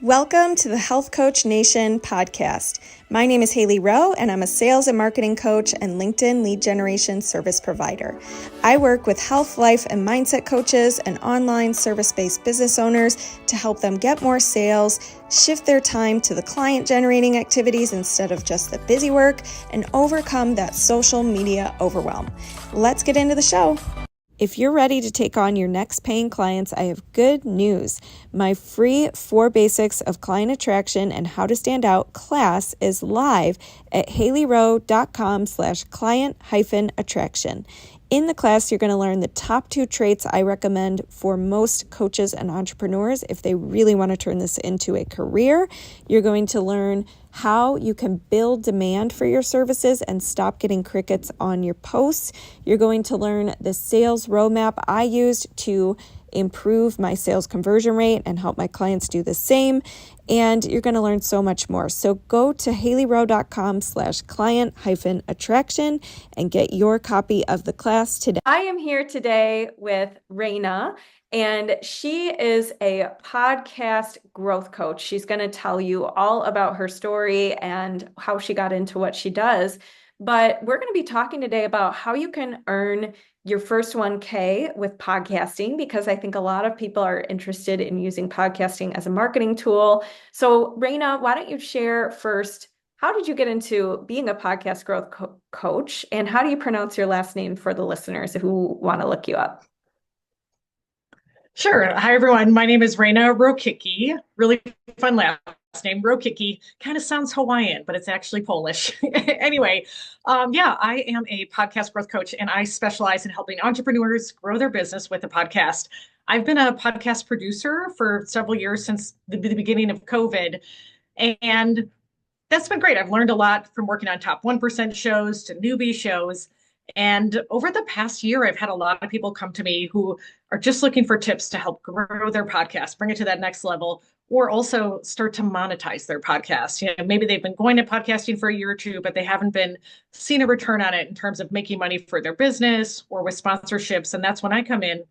Welcome to the Health Coach Nation podcast. My name is Hailey Rowe, and I'm a sales and marketing coach and LinkedIn lead generation service provider. I work with health, life, and mindset coaches and online service-based business owners to help them get more sales, shift their time to the client-generating activities instead of just the busy work, and overcome that social media overwhelm. Let's get into the show. If you're ready to take on your next paying clients, I have good news. My free 4 Basics of Client Attraction and How to Stand Out class is live at haileyrowe.com/client-attraction. In the class, you're going to learn the top 2 traits I recommend for most coaches and entrepreneurs if they really want to turn this into a career. You're going to learn how you can build demand for your services and stop getting crickets on your posts. You're going to learn the sales roadmap I used to improve my sales conversion rate and help my clients do the same. And you're going to learn so much more. So go to haileyrowe.com/client-attraction and get your copy of the class today. I am here today with Rayna, and she is a podcast growth coach. She's going to tell you all about her story and how she got into what she does. But we're going to be talking today about how you can earn your first 1K with podcasting, because I think a lot of people are interested in using podcasting as a marketing tool. So Rayna, why don't you share first, how did you get into being a podcast growth coach, and how do you pronounce your last name for the listeners who want to look you up? Sure. Hi, everyone. My name is Rayna Rokicki. Really fun last name. Rokicki kind of sounds Hawaiian, but it's actually Polish. Anyway, I am a podcast growth coach, and I specialize in helping entrepreneurs grow their business with a podcast. I've been a podcast producer for several years, since the beginning of COVID, and that's been great. I've learned a lot from working on top 1% shows to newbie shows. And over the past year, I've had a lot of people come to me who are just looking for tips to help grow their podcast, bring it to that next level, or also start to monetize their podcast. Maybe they've been going to podcasting for a year or two, but they haven't been seeing a return on it in terms of making money for their business or with sponsorships. And that's when I come in,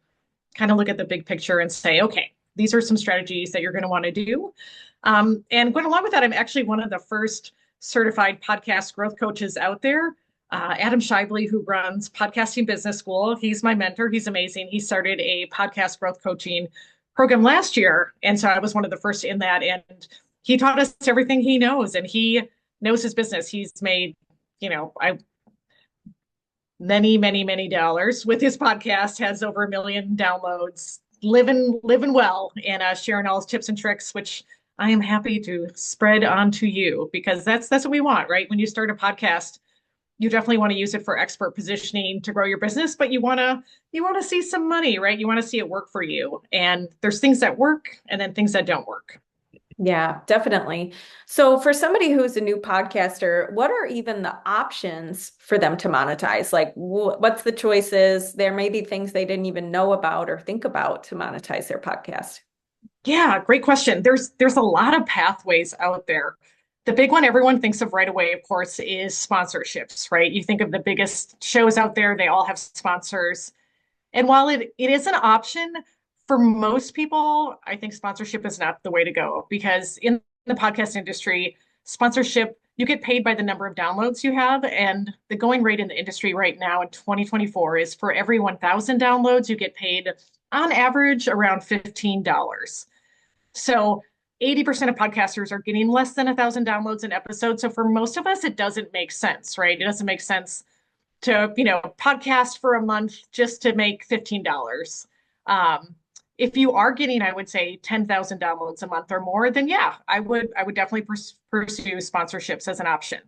kind of look at the big picture and say, okay, these are some strategies that you're going to want to do. And going along with that, I'm actually one of the first certified podcast growth coaches out there. Adam Shively, who runs Podcasting Business School, he's my mentor. He's amazing. He started a podcast growth coaching program last year. And so I was one of the first in that. And he taught us everything he knows, and he knows his business. He's made, many dollars with his podcast, has over 1 million downloads, living well, and sharing all his tips and tricks, which I am happy to spread on to you, because that's what we want, right? When you start a podcast, you definitely want to use it for expert positioning to grow your business, but you want to see some money, right? You want to see it work for you. And there's things that work and then things that don't work. Yeah, definitely. So for somebody who's a new podcaster, what are even the options for them to monetize? Like, what's the choices? There may be things they didn't even know about or think about to monetize their podcast. Yeah, great question. There's a lot of pathways out there. The big one everyone thinks of right away, of course, is sponsorships, right? You think of the biggest shows out there, they all have sponsors. And while it is an option, for most people, I think sponsorship is not the way to go, because in the podcast industry, sponsorship, you get paid by the number of downloads you have. And the going rate in the industry right now in 2024 is for every 1,000 downloads, you get paid on average around $15. So 80% of podcasters are getting less than 1,000 downloads an episode. So for most of us, it doesn't make sense, right? It doesn't make sense to, podcast for a month just to make $15. If you are getting, I would say, 10,000 downloads a month or more, then yeah, I would definitely pursue sponsorships as an option.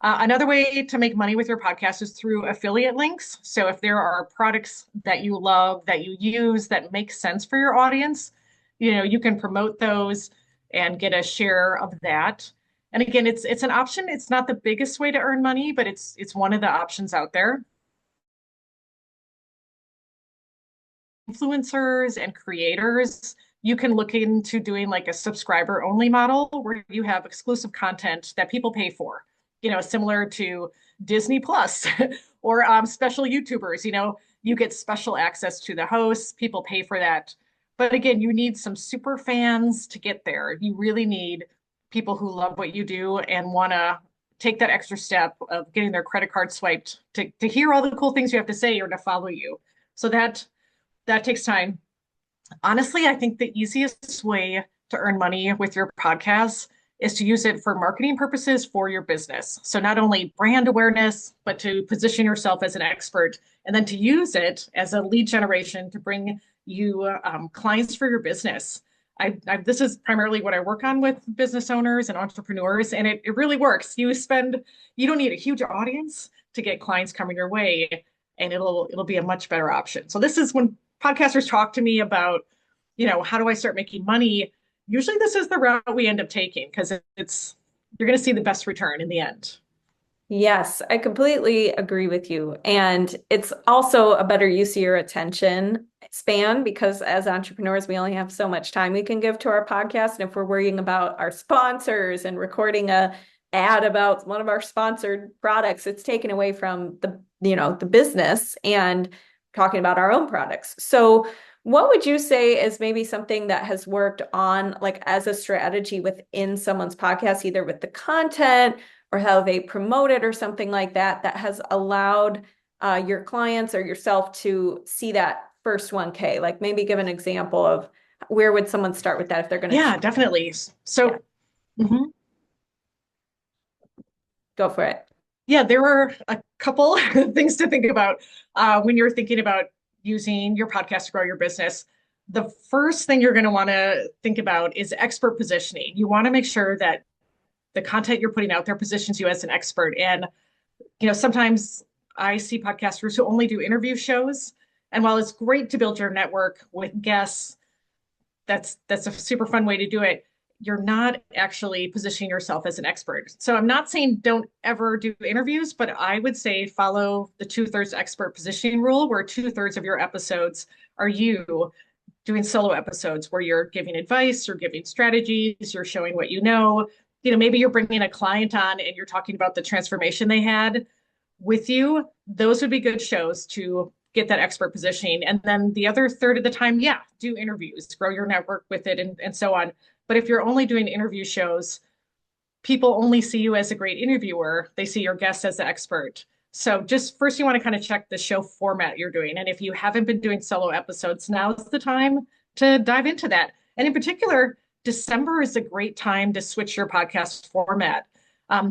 Another way to make money with your podcast is through affiliate links. So if there are products that you love, that you use, that make sense for your audience, you can promote those and get a share of that. And again, it's an option. It's not the biggest way to earn money, but it's one of the options out there. Influencers and creators, you can look into doing like a subscriber only model where you have exclusive content that people pay for, similar to Disney Plus or special YouTubers. You get special access to the hosts. People pay for that But again, you need some super fans to get there. You really need people who love what you do and want to take that extra step of getting their credit card swiped to hear all the cool things you have to say or to follow you. So that takes time. Honestly, I think the easiest way to earn money with your podcast is to use it for marketing purposes for your business. So not only brand awareness, but to position yourself as an expert and then to use it as a lead generation to bring you clients for your business. This is primarily what I work on with business owners and entrepreneurs, and it really works. You don't need a huge audience to get clients coming your way, and it'll be a much better option. So this is when podcasters talk to me about, how do I start making money? Usually this is the route we end up taking because you're going to see the best return in the end. Yes, I completely agree with you. And it's also a better use of your attention span because as entrepreneurs, we only have so much time we can give to our podcast. And if we're worrying about our sponsors and recording a ad about one of our sponsored products, it's taken away from the business and talking about our own products. So what would you say is maybe something that has worked on like as a strategy within someone's podcast, either with the content or how they promote it or something like that, that has allowed your clients or yourself to see that first 1K? Like maybe give an example of where would someone start with that if they're going to Yeah, definitely. yeah, So, mhm. go for it. Yeah, there are a couple things to think about when you're thinking about using your podcast to grow your business. The first thing you're going to want to think about is expert positioning. You want to make sure that the content you're putting out there positions you as an expert. And, sometimes I see podcasters who only do interview shows. And while it's great to build your network with guests, that's a super fun way to do it. You're not actually positioning yourself as an expert. So I'm not saying don't ever do interviews, but I would say follow the two-thirds expert positioning rule, where two-thirds of your episodes are you doing solo episodes where you're giving advice, you're giving strategies, you're showing what you know. Maybe you're bringing a client on and you're talking about the transformation they had with you. Those would be good shows to get that expert positioning. And then the other third of the time, yeah, do interviews, grow your network with it, and so on. But if you're only doing interview shows, people only see you as a great interviewer. They see your guest as the expert. So just first, you want to kind of check the show format you're doing. And if you haven't been doing solo episodes, now's the time to dive into that. And in particular, December is a great time to switch your podcast format.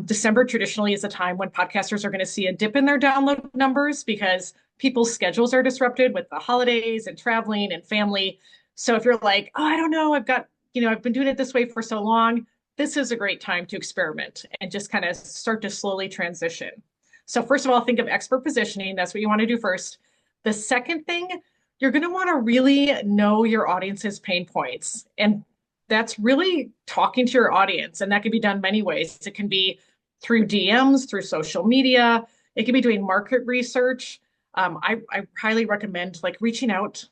December traditionally is a time when podcasters are going to see a dip in their download numbers because people's schedules are disrupted with the holidays and traveling and family. So if you're like, oh, I don't know, I've been doing it this way for so long, this is a great time to experiment and just kind of start to slowly transition. So first of all, think of expert positioning. That's what you want to do first. The second thing, you're going to want to really know your audience's pain points. And that's really talking to your audience. And that can be done many ways. It can be through DMs, through social media. It can be doing market research. I highly recommend like reaching out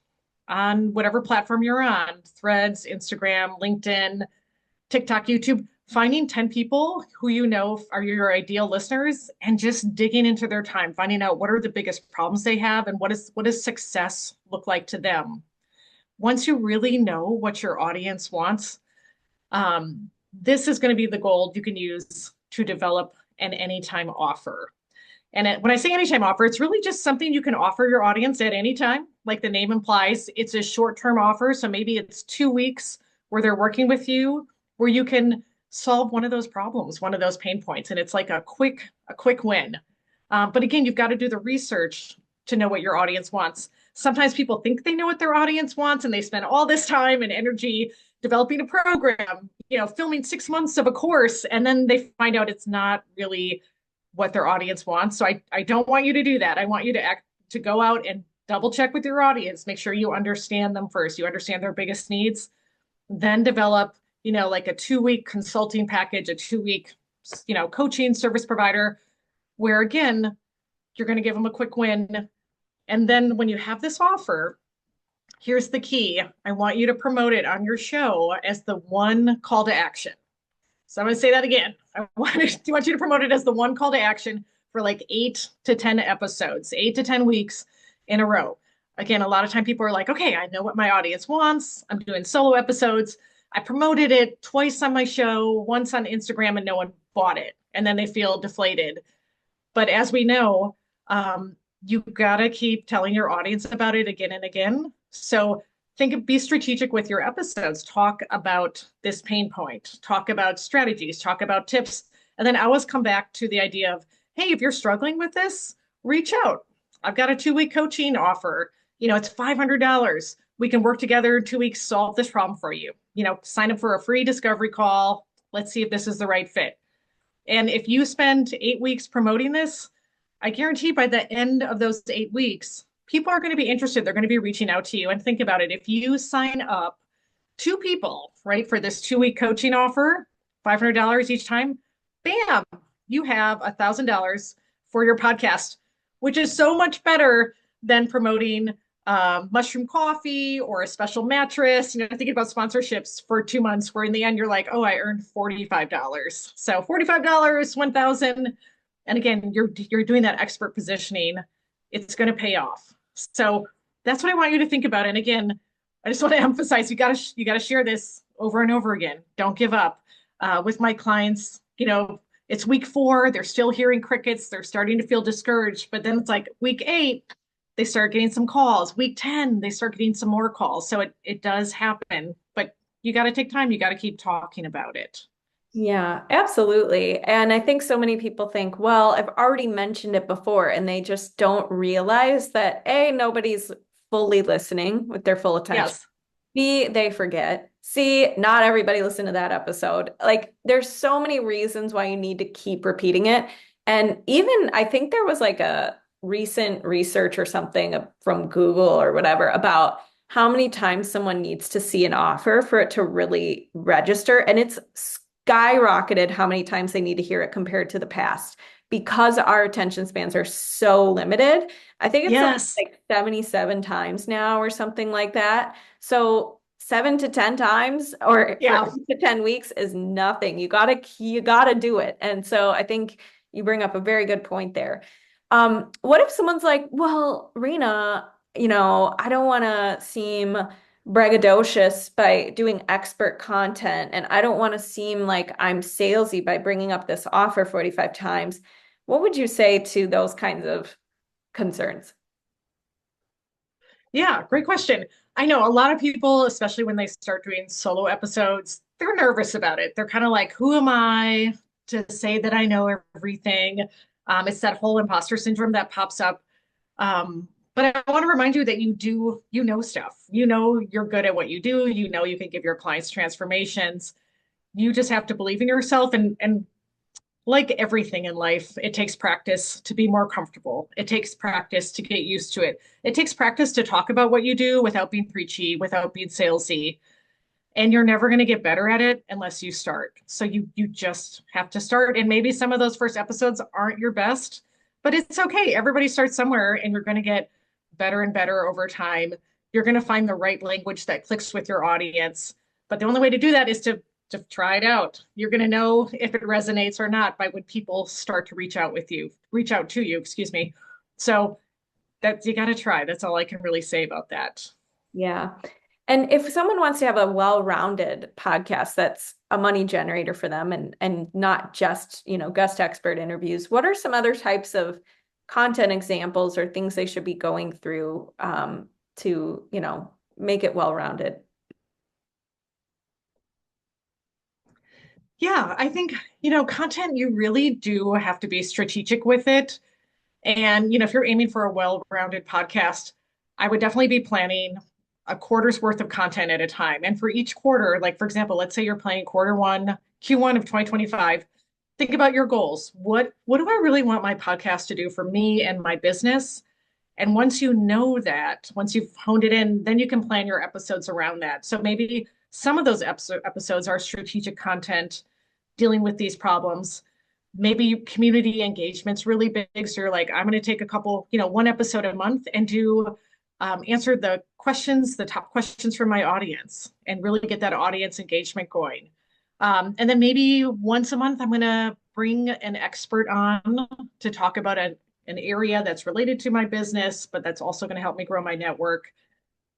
on whatever platform you're on, Threads, Instagram, LinkedIn, TikTok, YouTube, finding 10 people who you know are your ideal listeners and just digging into their time, finding out what are the biggest problems they have and what does success look like to them. Once you really know what your audience wants, this is going to be the gold you can use to develop an anytime offer. And when I say anytime offer, it's really just something you can offer your audience at any time. Like the name implies, it's a short-term offer. So maybe it's 2 weeks where they're working with you, where you can solve one of those problems, one of those pain points. And it's like a quick win. But again, you've got to do the research to know what your audience wants. Sometimes people think they know what their audience wants and they spend all this time and energy developing a program, filming 6 months of a course, and then they find out it's not really what their audience wants. So I don't want you to do that. I want you to go out and double check with your audience, make sure you understand them first, you understand their biggest needs, then develop, like a 2-week consulting package, a 2-week, coaching service provider, where again, you're going to give them a quick win. And then when you have this offer, here's the key. I want you to promote it on your show as the one call to action. So I'm going to say that again. I want you to promote it as the one call to action for like 8 to 10 episodes, 8 to 10 weeks in a row. Again, a lot of time people are like, okay, I know what my audience wants. I'm doing solo episodes. I promoted it twice on my show, once on Instagram, and no one bought it. And then they feel deflated. But as we know, you gotta keep telling your audience about it again and again. So be strategic with your episodes. Talk about this pain point, talk about strategies, talk about tips. And then I always come back to the idea of, hey, if you're struggling with this, reach out. I've got a 2 week coaching offer. It's $500. We can work together in 2 weeks, solve this problem for you. Sign up for a free discovery call. Let's see if this is the right fit. And if you spend 8 weeks promoting this, I guarantee by the end of those 8 weeks, people are going to be interested. They're going to be reaching out to you. And think about it. If you sign up 2 people, right, for this 2 week coaching offer, $500 each time, bam, you have $1,000 for your podcast, which is so much better than promoting mushroom coffee or a special mattress. Thinking about sponsorships for 2 months, where in the end you're like, oh, I earned $45. So $45, 1,000. And again, you're doing that expert positioning. It's going to pay off. So that's what I want you to think about. And again, I just want to emphasize you gotta share this over and over again. Don't give up. With my clients, it's week 4, they're still hearing crickets, they're starting to feel discouraged, but then it's like week 8, they start getting some calls. Week 10, they start getting some more calls. So it does happen, but you got to take time. You got to keep talking about it. Yeah, absolutely. And I think so many people think, well, I've already mentioned it before, and they just don't realize that A, nobody's fully listening with their full attention. Yes. B, they forget. C, not everybody listened to that episode. Like, there's so many reasons why you need to keep repeating it. And even I think there was like a recent research or something from Google or whatever about how many times someone needs to see an offer for it to really register. And it's skyrocketed how many times they need to hear it compared to the past because our attention spans are so limited. I think it's Yes. like 77 times now or something like that. So 7 to 10 times or for Yeah. 8 to 10 weeks is nothing. You gotta do it. And so I think you bring up a very good point there. What if someone's like, well, Rena, I don't want to seem braggadocious by doing expert content, and I don't want to seem like I'm salesy by bringing up this offer 45 times. What would you say to those kinds of concerns? Yeah. Great question. I know a lot of people, especially when they start doing solo episodes, they're nervous about it. They're kind of like, who am I to say that I know everything? It's that whole imposter syndrome that pops up. But I want to remind you that you know stuff. You're good at what you do. You can give your clients transformations. You just have to believe in yourself. And like everything in life, it takes practice to be more comfortable. It takes practice to get used to it. It takes practice to talk about what you do without being preachy, without being salesy. And you're never going to get better at it unless you start. So you just have to start. And maybe some of those first episodes aren't your best, but it's okay. Everybody starts somewhere, and you're going to get better and better over time. You're going to find the right language that clicks with your audience. But the only way to do that is to try it out. You're going to know if it resonates or not by when people start to reach out to you, excuse me. So that you got to try. That's all I can really say about that. Yeah. And if someone wants to have a well-rounded podcast that's a money generator for them and not just, guest expert interviews, what are some other types of content examples or things they should be going through to, make it well-rounded? Yeah, I think, content, you really do have to be strategic with it. And, if you're aiming for a well-rounded podcast, I would definitely be planning a quarter's worth of content at a time. And for each quarter, like for example, let's say you're planning quarter 1, Q1 of 2025, think about your goals. What do I really want my podcast to do for me and my business? And once you know that, once you've honed it in, then you can plan your episodes around that. So maybe some of those episodes are strategic content dealing with these problems. Maybe community engagement's really big. So you're like, I'm going to take a couple, 1 episode a month and do answer the top questions from my audience and really get that audience engagement going. And then maybe once a month, I'm going to bring an expert on to talk about an area that's related to my business, but that's also going to help me grow my network.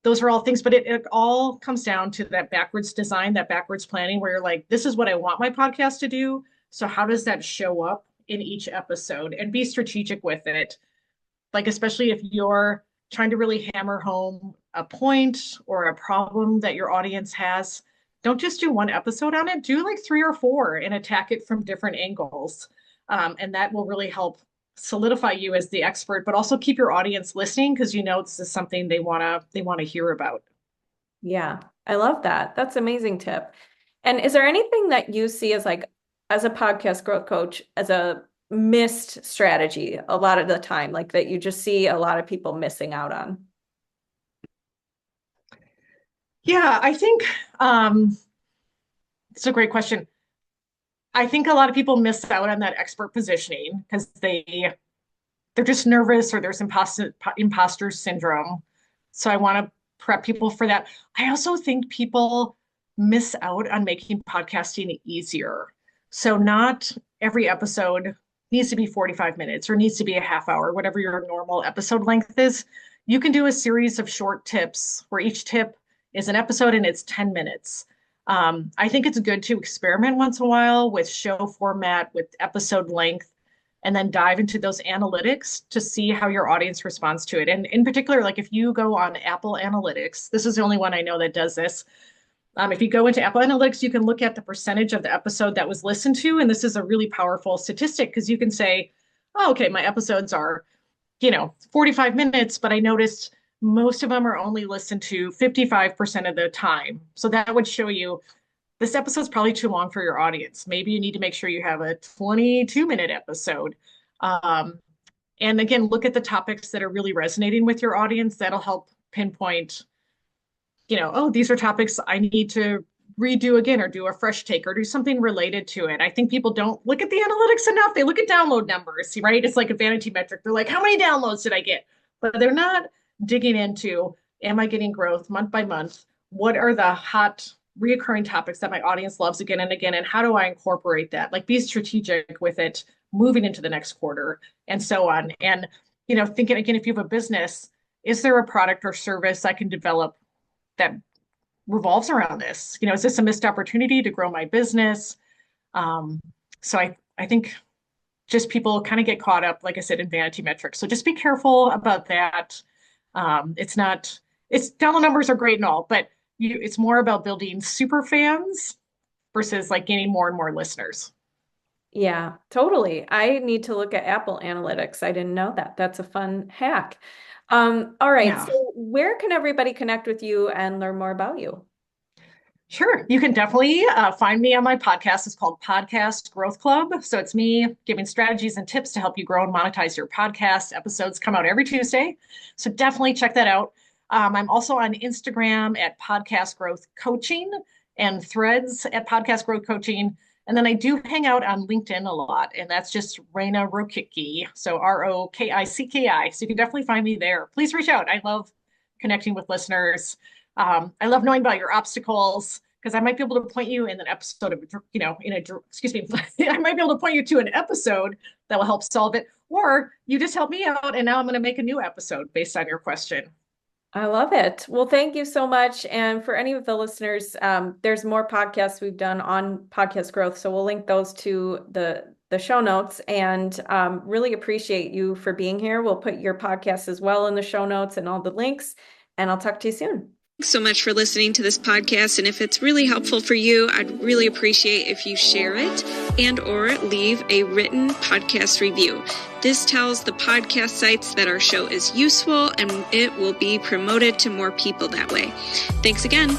Those are all things, but it all comes down to that backwards design, that backwards planning, where you're like, this is what I want my podcast to do. So how does that show up in each episode? And be strategic with it. Like, especially if you're trying to really hammer home a point or a problem that your audience has, don't just do one episode on it, do like 3 or 4 and attack it from different angles. And that will really help solidify you as the expert, but also keep your audience listening because this is something they want to hear about. Yeah, I love that. That's an amazing tip. And is there anything that you see as like, as a podcast growth coach, as a missed strategy a lot of the time, like that you just see a lot of people missing out on? Yeah, I think it's a great question. I think a lot of people miss out on that expert positioning because they're just nervous or there's imposter syndrome. So I want to prep people for that. I also think people miss out on making podcasting easier. So not every episode needs to be 45 minutes or needs to be a half hour, whatever your normal episode length is. You can do a series of short tips where each tip is an episode and it's 10 minutes. I think it's good to experiment once in a while with show format, with episode length, and then dive into those analytics to see how your audience responds to it. And in particular, like if you go on Apple Analytics, this is the only one I know that does this. If you go into Apple Analytics, you can look at the percentage of the episode that was listened to. And this is a really powerful statistic because you can say, oh, okay, my episodes are, 45 minutes, but I noticed most of them are only listened to 55% of the time. So that would show you this episode's probably too long for your audience. Maybe you need to make sure you have a 22-minute episode. And again, look at the topics that are really resonating with your audience. That'll help pinpoint, oh, these are topics I need to redo again or do a fresh take or do something related to it. I think people don't look at the analytics enough. They look at download numbers, right? It's like a vanity metric. They're like, how many downloads did I get? But they're not digging into, am I getting growth month by month? What are the hot reoccurring topics that my audience loves again and again? And how do I incorporate that? Like be strategic with it moving into the next quarter and so on. And, thinking again, if you have a business, is there a product or service I can develop that revolves around this? Is this a missed opportunity to grow my business? So I think just people kind of get caught up, like I said, in vanity metrics. So just be careful about that. It's download numbers are great and all, but it's more about building super fans versus like gaining more and more listeners. Yeah, totally. I need to look at Apple Analytics. I didn't know that. That's a fun hack. All right. Yeah. So where can everybody connect with you and learn more about you? Sure. You can definitely find me on my podcast. It's called Podcast Growth Club. So it's me giving strategies and tips to help you grow and monetize your podcast. Episodes come out every Tuesday. So definitely check that out. I'm also on Instagram at Podcast Growth Coaching and Threads at Podcast Growth Coaching. And then I do hang out on LinkedIn a lot, and that's just Rayna Rokicki. So Rokicki. So you can definitely find me there. Please reach out. I love connecting with listeners. I love knowing about your obstacles because I might be able to point you in an episode of, excuse me, I might be able to point you to an episode that will help solve it. Or you just help me out, and now I'm going to make a new episode based on your question. I love it. Well, thank you so much. And for any of the listeners, there's more podcasts we've done on podcast growth. So we'll link those to the show notes and really appreciate you for being here. We'll put your podcast as well in the show notes and all the links, and I'll talk to you soon. Thanks so much for listening to this podcast. And if it's really helpful for you, I'd really appreciate if you share it and or leave a written podcast review. This tells the podcast sites that our show is useful and it will be promoted to more people that way. Thanks again.